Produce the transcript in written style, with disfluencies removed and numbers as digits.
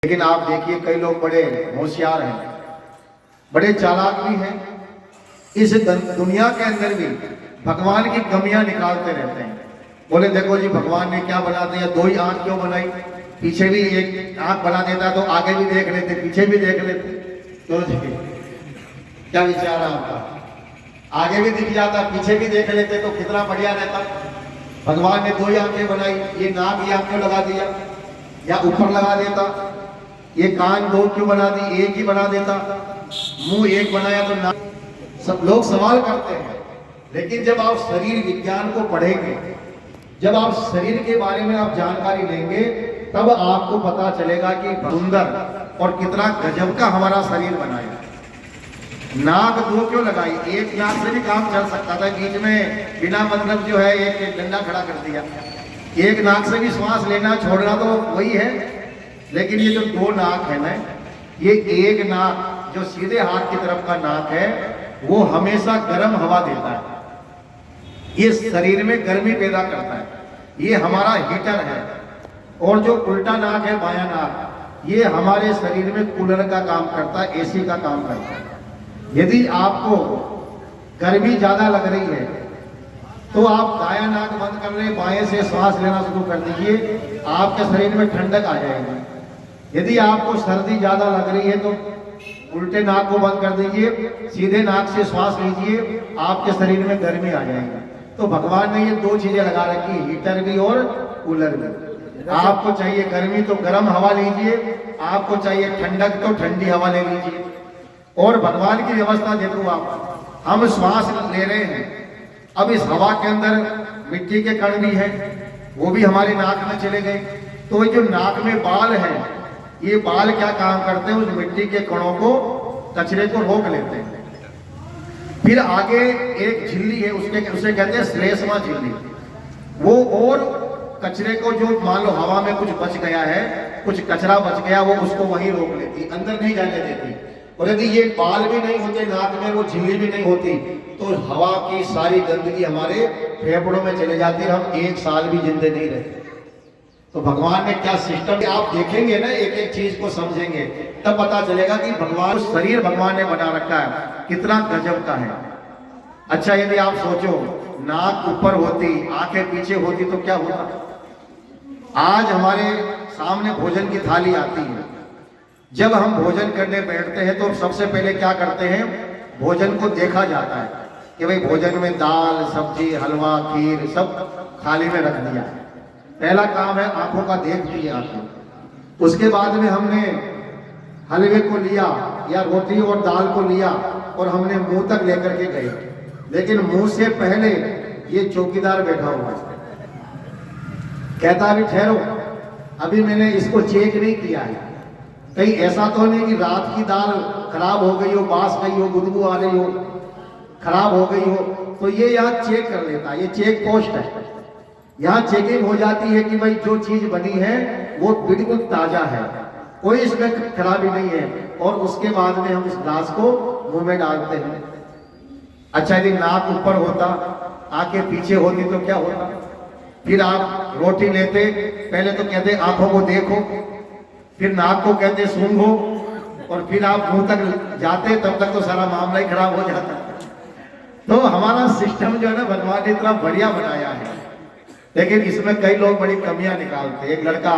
लेकिन आप देखिए कई लोग बड़े होशियार हैं, बड़े चालाक भी हैं। इस दुनिया के अंदर भी भगवान की कमियां निकालते रहते हैं। बोले देखो जी भगवान ने क्या बना दिया, दो ही आंख क्यों बनाई, पीछे भी एक आंख बना देता तो आगे भी देख लेते, पीछे भी देख लेते। तो क्या विचार है आपका? आगे भी दिख जाता, पीछे भी देख लेते तो कितना बढ़िया रहता। भगवान ने दो ही आंखें बनाई, ये नाक ये आंखें लगा दिया या ऊपर लगा देता, ये कान दो क्यों बना दी, एक ही बना देता, मुंह एक बनाया तो नाक। सब लोग सवाल करते हैं, लेकिन जब आप शरीर विज्ञान को पढ़ेंगे, जब आप शरीर के बारे में आप जानकारी लेंगे, तब आपको पता चलेगा कि सुंदर और कितना गजब का हमारा शरीर बनाया। नाक दो क्यों लगाई, एक नाक से भी काम चल सकता था, बीच में बिना मतलब जो है एक डंडा खड़ा कर दिया। एक नाक से भी श्वास लेना छोड़ना तो वही है, लेकिन ये जो दो नाक है ना, ये एक नाक जो सीधे हाथ की तरफ का नाक है वो हमेशा गर्म हवा देता है, ये शरीर में गर्मी पैदा करता है, ये हमारा हीटर है। और जो उल्टा नाक है बायां नाक, ये हमारे शरीर में कूलर का काम करता है, एसी का काम करता है। यदि आपको गर्मी ज्यादा लग रही है तो आप दायां नाक बंद कर रहे, बाएं से श्वास लेना शुरू कर दीजिए, आपके शरीर में ठंडक आ जाएगी। यदि आपको सर्दी ज्यादा लग रही है तो उल्टे नाक को बंद कर दीजिए, सीधे नाक से श्वास लीजिए, आपके शरीर में गर्मी आ जाएगी। तो भगवान ने ये दो चीजें लगा रखी, हीटर भी और कूलर भी। आपको चाहिए गर्मी तो गर्म हवा लीजिए, आपको चाहिए ठंडक तो ठंडी हवा ले लीजिए। और भगवान की व्यवस्था देखो आप, हम श्वास ले रहे हैं, अब इस हवा के अंदर मिट्टी के कण भी हैं, वो भी हमारे नाक में चले गए। तो ये जो नाक में बाल हैं, ये बाल क्या काम करते हैं, उस मिट्टी के कणों को, कचरे को रोक लेते हैं। फिर आगे एक झिल्ली है, उसे कहते हैं श्लेष्मा झिल्ली, वो और कचरे को, जो मान लो हवा में कुछ बच गया है, कुछ कचरा बच गया, वो उसको वहीं रोक लेती, अंदर नहीं जाने देती। और यदि ये बाल भी नहीं होते नाक में, वो झिल्ली भी नहीं होती, तो हवा की सारी गंदगी हमारे फेफड़ों में चले जाती है, हम एक साल भी जिंदे नहीं रहते। तो भगवान ने क्या सिस्टम, आप देखेंगे ना, एक एक चीज को समझेंगे, तब पता चलेगा कि भगवान, शरीर भगवान ने बना रखा है कितना गजब का है। अच्छा यदि आप सोचो नाक ऊपर होती, आंखें पीछे होती तो क्या होता। आज हमारे सामने भोजन की थाली आती है, जब हम भोजन करने बैठते हैं तो सबसे पहले क्या करते हैं, भोजन को देखा जाता है कि भाई भोजन में दाल सब्जी हलवा खीर सब थाली में रख दिया है। पहला काम है आंखों का देख लिए आंखें। उसके बाद में हमने हलवे को लिया या रोटी और दाल को लिया और हमने मुंह तक लेकर के गए, लेकिन मुंह से पहले ये चौकीदार बैठा हुआ है, कहता अभी ठहरो, अभी मैंने इसको चेक नहीं किया है, कहीं ऐसा तो नहीं कि रात की दाल खराब हो गई हो, बास गई हो, बदबू आ रही हो, खराब हो गई हो, तो ये यहाँ चेक कर लेता है। ये चेक पोस्ट है, यहाँ चेकिंग हो जाती है कि भाई जो चीज बनी है वो बिल्कुल ताजा है, कोई इसमें खराबी नहीं है, और उसके बाद में हम इस ग्लास को मुंह में डालते हैं। अच्छा यदि नाक ऊपर होता, आंखें पीछे होती तो क्या होता। फिर आप रोटी लेते, पहले तो कहते आंखों को देखो, फिर नाक को कहते सूंघो, और फिर आप मुंह तक जाते, तब तक तो सारा मामला ही खराब हो जाता। तो हमारा सिस्टम जो है ना, भगवान ने इतना बढ़िया बनाया है, लेकिन इसमें कई लोग बड़ी कमियां निकालते। एक लड़का